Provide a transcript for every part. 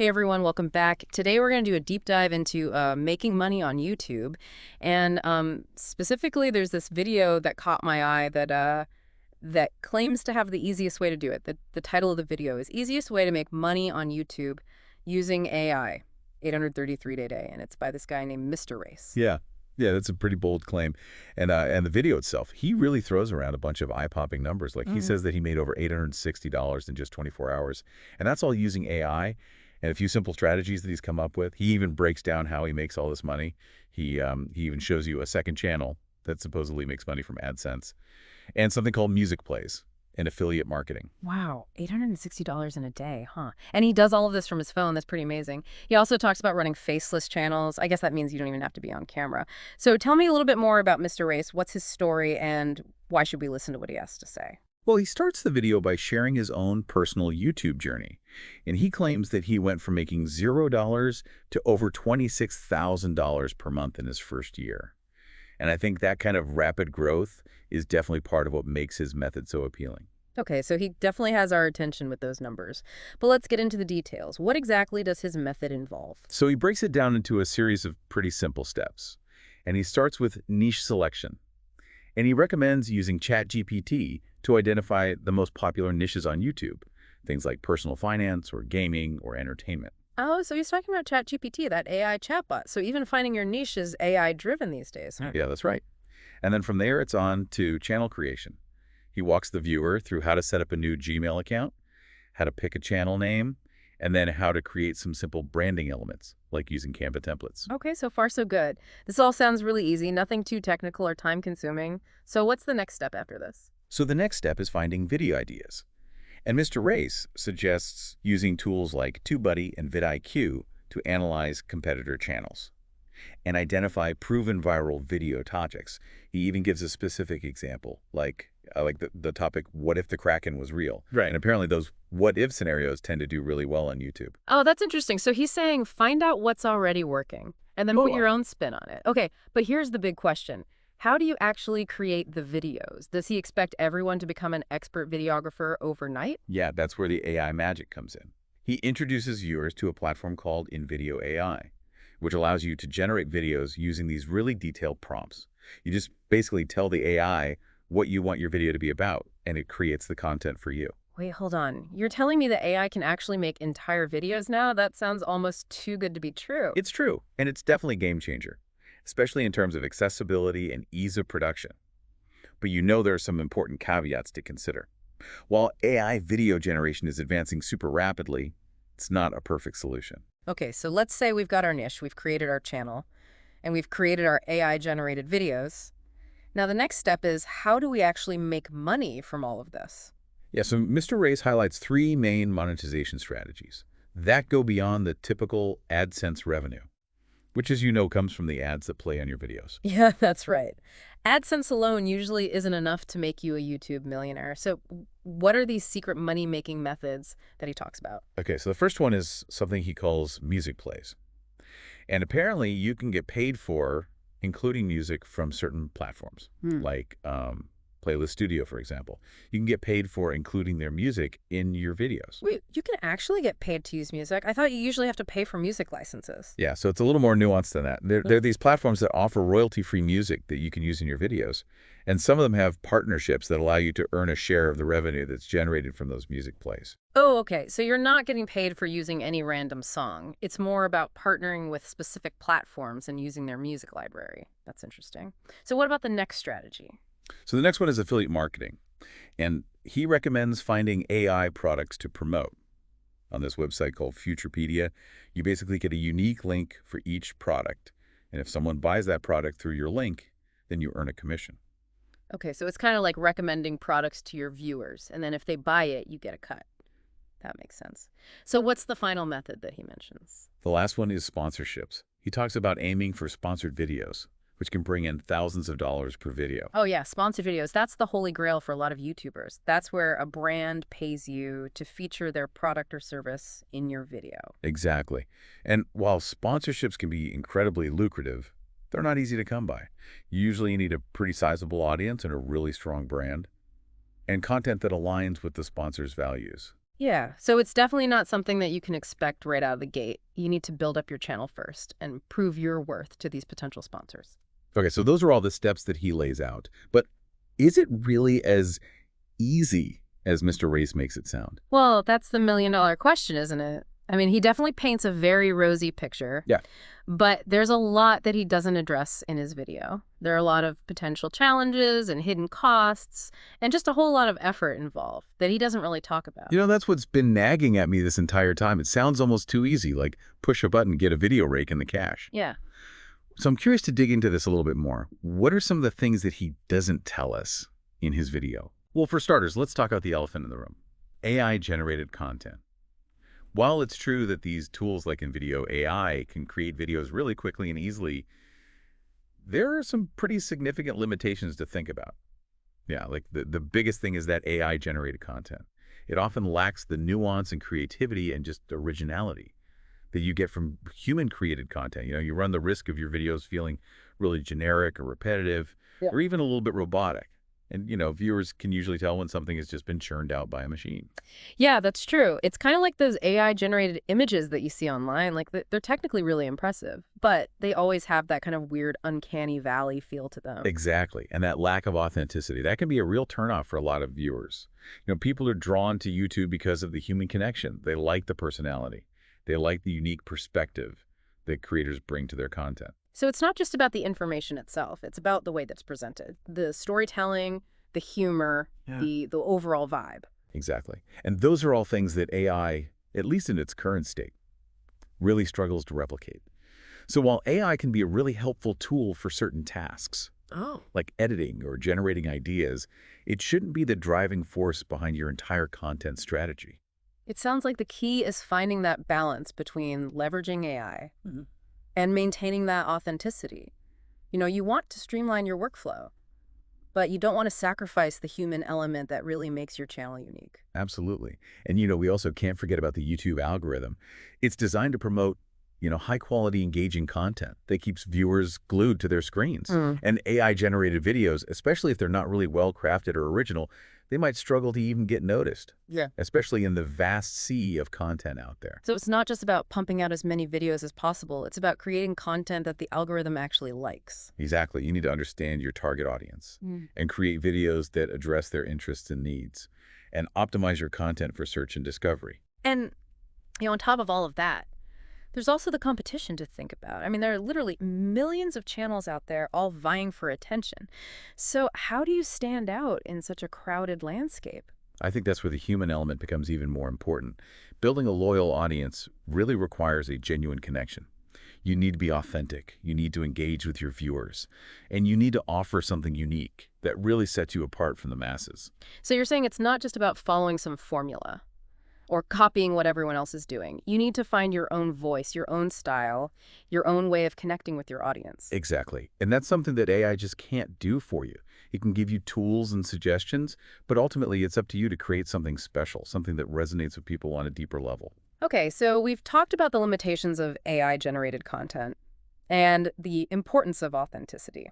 Hey everyone, welcome back. Today we're going to do a deep dive into making money on YouTube. And specifically, there's this video that caught my eye that claims to have the easiest way to do it. The title of the video is Easiest Way to Make Money on YouTube Using AI, 833-day day. And it's by this guy named Mr. Race. Yeah. Yeah, that's a pretty bold claim. And the video itself, he really throws around a bunch of eye-popping numbers. Like he says that he made over $860 in just 24 hours. And that's all using AI and a few simple strategies that he's come up with. He even breaks down how he makes all this money. He even shows you a second channel that supposedly makes money from AdSense and something called music plays and affiliate marketing. Wow, $860 in a day, huh? And he does all of this from his phone. That's pretty amazing. He also talks about running faceless channels. I guess that means you don't even have to be on camera. So tell me a little bit more about Mr. Race. What's his story and why should we listen to what he has to say? Well, he starts the video by sharing his own personal YouTube journey. And he claims that he went from making $0 to over $26,000 per month in his first year. And I think that kind of rapid growth is definitely part of what makes his method so appealing. Okay, so he definitely has our attention with those numbers. But let's get into the details. What exactly does his method involve? So he breaks it down into a series of pretty simple steps. And he starts with niche selection. And he recommends using ChatGPT to identify the most popular niches on YouTube, things like personal finance or gaming or entertainment. Oh, so he's talking about ChatGPT, that AI chatbot. So even finding your niche is AI-driven these days, huh? Yeah, that's right. And then from there, it's on to channel creation. He walks the viewer through how to set up a new Gmail account, how to pick a channel name, and then how to create some simple branding elements, like using Canva templates. Okay, so far so good. This all sounds really easy, nothing too technical or time-consuming. So what's the next step after this? So the next step is finding video ideas. And Mr. Race suggests using tools like TubeBuddy and vidIQ to analyze competitor channels and identify proven viral video topics. He even gives a specific example, like the topic, what if the Kraken was real? Right. And apparently those what-if scenarios tend to do really well on YouTube. Oh, that's interesting. So he's saying find out what's already working and then put your own spin on it. Okay, but here's the big question. How do you actually create the videos? Does he expect everyone to become an expert videographer overnight? Yeah, that's where the AI magic comes in. He introduces viewers to a platform called InVideo AI, which allows you to generate videos using these really detailed prompts. You just basically tell the AI what you want your video to be about, and it creates the content for you. Wait, hold on. You're telling me that AI can actually make entire videos now? That sounds almost too good to be true. It's true, and it's definitely a game changer, especially in terms of accessibility and ease of production. But you know there are some important caveats to consider. While AI video generation is advancing super rapidly, it's not a perfect solution. Okay, so let's say we've got our niche, we've created our channel, and we've created our AI-generated videos. Now the next step is how do we actually make money from all of this? Yeah, so Mr. Race highlights three main monetization strategies that go beyond the typical AdSense revenue, which, as you know, comes from the ads that play on your videos. Yeah, that's right. AdSense alone usually isn't enough to make you a YouTube millionaire. So what are these secret money-making methods that he talks about? Okay, so the first one is something he calls music plays. And apparently you can get paid for including music from certain platforms, like Playlist Studio, for example. You can get paid for including their music in your videos. Wait, you can actually get paid to use music? I thought you usually have to pay for music licenses. Yeah, so it's a little more nuanced than that. There are these platforms that offer royalty-free music that you can use in your videos. And some of them have partnerships that allow you to earn a share of the revenue that's generated from those music plays. Oh, okay. So you're not getting paid for using any random song. It's more about partnering with specific platforms and using their music library. That's interesting. So what about the next strategy? So the next one is affiliate marketing. And he recommends finding AI products to promote. On this website called Futurepedia, you basically get a unique link for each product. And if someone buys that product through your link, then you earn a commission. Okay, so it's kind of like recommending products to your viewers, and then if they buy it, you get a cut. That makes sense. So what's the final method that he mentions? The last one is sponsorships. He talks about aiming for sponsored videos, which can bring in thousands of dollars per video. Oh yeah, sponsored videos. That's the holy grail for a lot of YouTubers. That's where a brand pays you to feature their product or service in your video. Exactly. And while sponsorships can be incredibly lucrative, they're not easy to come by. Usually you need a pretty sizable audience and a really strong brand, and content that aligns with the sponsor's values. Yeah, so it's definitely not something that you can expect right out of the gate. You need to build up your channel first and prove your worth to these potential sponsors. Okay, so those are all the steps that he lays out. But is it really as easy as Mr. Race makes it sound? Well, that's the million-dollar question, isn't it? I mean, he definitely paints a very rosy picture, Yeah. but there's a lot that he doesn't address in his video. There are a lot of potential challenges and hidden costs, and just a whole lot of effort involved that he doesn't really talk about. You know, that's what's been nagging at me this entire time. It sounds almost too easy, like push a button, get a video rake in the cash. Yeah. So I'm curious to dig into this a little bit more. What are some of the things that he doesn't tell us in his video? Well, for starters, let's talk about the elephant in the room. AI-generated content. While it's true that these tools like NVIDIA AI can create videos really quickly and easily, there are some pretty significant limitations to think about. Yeah, like the biggest thing is that AI-generated content. It often lacks the nuance and creativity and just originality that you get from human-created content. You know, you run the risk of your videos feeling really generic or repetitive, or even a little bit robotic. And, you know, viewers can usually tell when something has just been churned out by a machine. Yeah, that's true. It's kind of like those AI-generated images that you see online. Like, they're technically really impressive, but they always have that kind of weird, uncanny valley feel to them. Exactly. And that lack of authenticity, that can be a real turnoff for a lot of viewers. You know, people are drawn to YouTube because of the human connection. They like the personality. They like the unique perspective that creators bring to their content. So it's not just about the information itself. It's about the way that's presented, the storytelling, the humor, the overall vibe. Exactly. And those are all things that AI, at least in its current state, really struggles to replicate. So while AI can be a really helpful tool for certain tasks, like editing or generating ideas, it shouldn't be the driving force behind your entire content strategy. It sounds like the key is finding that balance between leveraging AI and maintaining that authenticity. You know, you want to streamline your workflow, but you don't want to sacrifice the human element that really makes your channel unique. Absolutely. And, you know, we also can't forget about the YouTube algorithm. It's designed to promote, you know, high-quality, engaging content that keeps viewers glued to their screens. And AI-generated videos, especially if they're not really well-crafted or original, they might struggle to even get noticed. Yeah. Especially in the vast sea of content out there. So it's not just about pumping out as many videos as possible. It's about creating content that the algorithm actually likes. Exactly. You need to understand your target audience and create videos that address their interests and needs and optimize your content for search and discovery. And, you know, on top of all of that, there's also the competition to think about. I mean, there are literally millions of channels out there all vying for attention. So how do you stand out in such a crowded landscape? I think that's where the human element becomes even more important. Building a loyal audience really requires a genuine connection. You need to be authentic. You need to engage with your viewers. And you need to offer something unique that really sets you apart from the masses. So you're saying it's not just about following some formula or copying what everyone else is doing. You need to find your own voice, your own style, your own way of connecting with your audience. Exactly. And that's something that AI just can't do for you. It can give you tools and suggestions, but ultimately it's up to you to create something special, something that resonates with people on a deeper level. Okay, so we've talked about the limitations of AI-generated content and the importance of authenticity.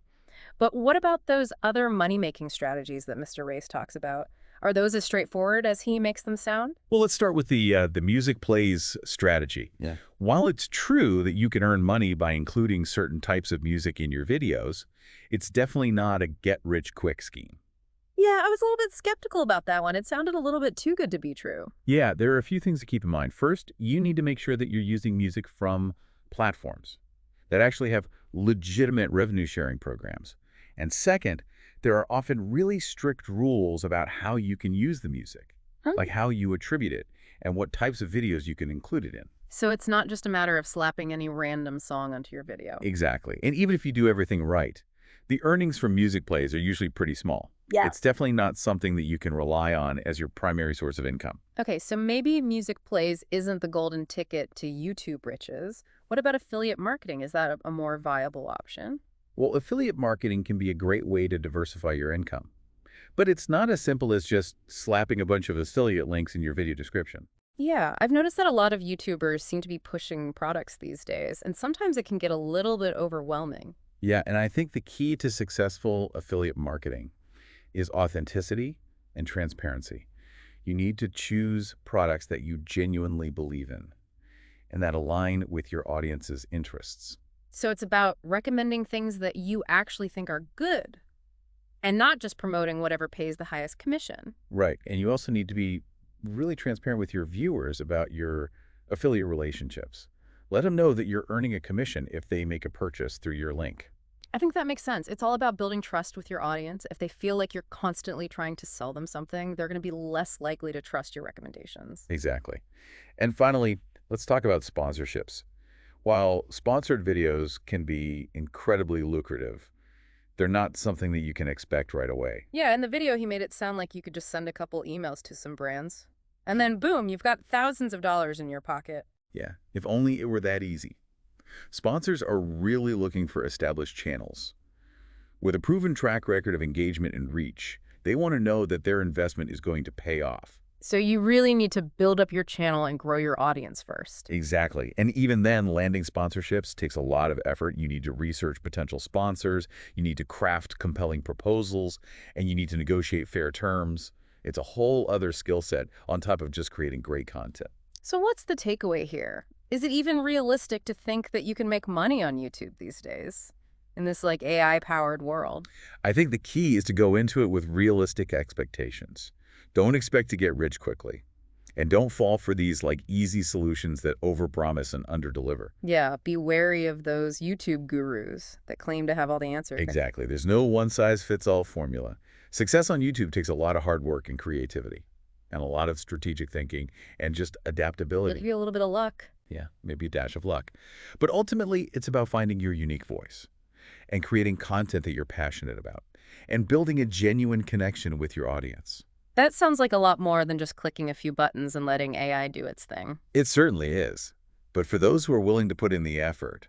But what about those other money-making strategies that Mr. Race talks about? Are those as straightforward as he makes them sound? Well, let's start with the music plays strategy. While it's true that you can earn money by including certain types of music in your videos, it's definitely not a get-rich-quick scheme. Yeah, I was a little bit skeptical about that one. It sounded a little bit too good to be true. Yeah, there are a few things to keep in mind. First, you need to make sure that you're using music from platforms that actually have legitimate revenue-sharing programs. And second, there are often really strict rules about how you can use the music, like how you attribute it and what types of videos you can include it in. So it's not just a matter of slapping any random song onto your video. Exactly. And even if you do everything right, the earnings from music plays are usually pretty small. Yeah. It's definitely not something that you can rely on as your primary source of income. Okay, so maybe music plays isn't the golden ticket to YouTube riches. What about affiliate marketing? Is that a more viable option? Well, affiliate marketing can be a great way to diversify your income. But it's not as simple as just slapping a bunch of affiliate links in your video description. Yeah, I've noticed that a lot of YouTubers seem to be pushing products these days, and sometimes it can get a little bit overwhelming. Yeah, and I think the key to successful affiliate marketing is authenticity and transparency. You need to choose products that you genuinely believe in and that align with your audience's interests. So it's about recommending things that you actually think are good and not just promoting whatever pays the highest commission. Right. And you also need to be really transparent with your viewers about your affiliate relationships. Let them know that you're earning a commission if they make a purchase through your link. I think that makes sense. It's all about building trust with your audience. If they feel like you're constantly trying to sell them something, they're going to be less likely to trust your recommendations. Exactly. And finally, let's talk about sponsorships. While sponsored videos can be incredibly lucrative, they're not something that you can expect right away. Yeah, in the video, he made it sound like you could just send a couple emails to some brands. And then boom, you've got thousands of dollars in your pocket. Yeah, if only it were that easy. Sponsors are really looking for established channels. With a proven track record of engagement and reach, they want to know that their investment is going to pay off. So you really need to build up your channel and grow your audience first. Exactly. And even then, landing sponsorships takes a lot of effort. You need to research potential sponsors, you need to craft compelling proposals, and you need to negotiate fair terms. It's a whole other skill set on top of just creating great content. So what's the takeaway here? Is it even realistic to think that you can make money on YouTube these days in this like AI-powered world? I think the key is to go into it with realistic expectations. Don't expect to get rich quickly. And don't fall for these like easy solutions that overpromise and underdeliver. Yeah, be wary of those YouTube gurus that claim to have all the answers. Exactly. There's no one-size-fits-all formula. Success on YouTube takes a lot of hard work and creativity, and a lot of strategic thinking and just adaptability. Maybe a little bit of luck. Yeah, maybe a dash of luck. But ultimately, it's about finding your unique voice and creating content that you're passionate about and building a genuine connection with your audience. That sounds like a lot more than just clicking a few buttons and letting AI do its thing. It certainly is. But for those who are willing to put in the effort,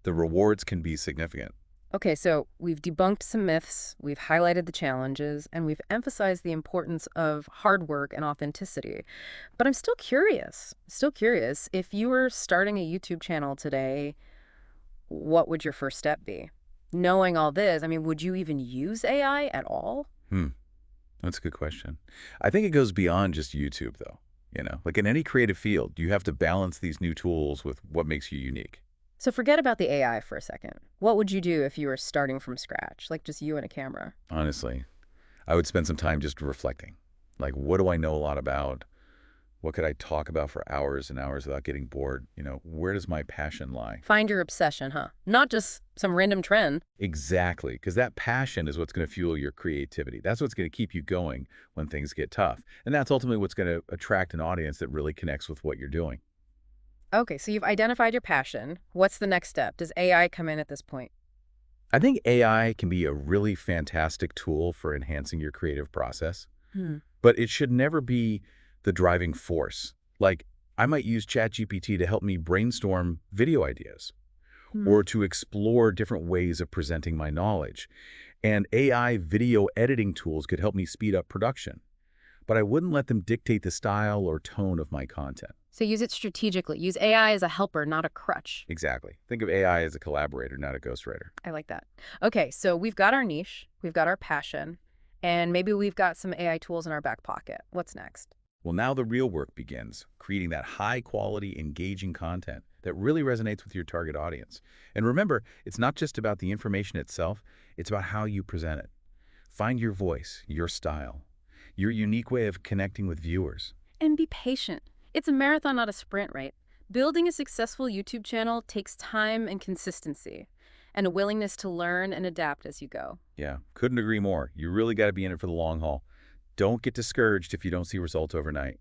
the rewards can be significant. Okay, so we've debunked some myths, we've highlighted the challenges, and we've emphasized the importance of hard work and authenticity. But I'm still curious, if you were starting a YouTube channel today, what would your first step be? Knowing all this, I mean, would you even use AI at all? That's a good question. I think it goes beyond just YouTube, though. Like in any creative field, you have to balance these new tools with what makes you unique. So forget about the AI for a second. What would you do if you were starting from scratch, like just you and a camera? Honestly, I would spend some time just reflecting. Like, what do I know a lot about? What could I talk about for hours and hours without getting bored? Where does my passion lie? Find your obsession, huh? Not just some random trend. Exactly, because that passion is what's going to fuel your creativity. That's what's going to keep you going when things get tough. And that's ultimately what's going to attract an audience that really connects with what you're doing. Okay, so you've identified your passion. What's the next step? Does AI come in at this point? I think AI can be a really fantastic tool for enhancing your creative process, but it should never be the driving force. Like, I might use ChatGPT to help me brainstorm video ideas or to explore different ways of presenting my knowledge. And AI video editing tools could help me speed up production, but I wouldn't let them dictate the style or tone of my content. So use it strategically. Use AI as a helper, not a crutch. Exactly. Think of AI as a collaborator, not a ghostwriter. I like that. Okay, so we've got our niche, we've got our passion, and maybe we've got some AI tools in our back pocket. What's next? Well, now the real work begins, creating that high-quality, engaging content that really resonates with your target audience. And remember, it's not just about the information itself, it's about how you present it. Find your voice, your style, your unique way of connecting with viewers. And be patient. It's a marathon, not a sprint, right? Building a successful YouTube channel takes time and consistency, and a willingness to learn and adapt as you go. Yeah, couldn't agree more. You really got to be in it for the long haul. Don't get discouraged if you don't see results overnight.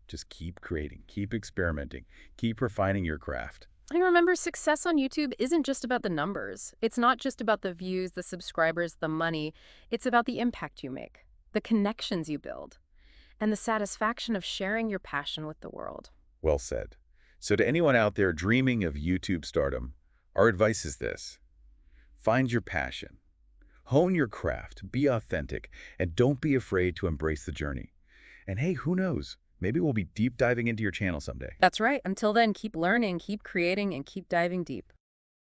Just keep creating, keep experimenting, keep refining your craft. And remember, success on YouTube isn't just about the numbers. It's not just about the views, the subscribers, the money. It's about the impact you make, the connections you build, and the satisfaction of sharing your passion with the world. Well said. So to anyone out there dreaming of YouTube stardom, our advice is this. Find your passion. Hone your craft, be authentic, and don't be afraid to embrace the journey. And hey, who knows? Maybe we'll be deep diving into your channel someday. That's right. Until then, keep learning, keep creating, and keep diving deep.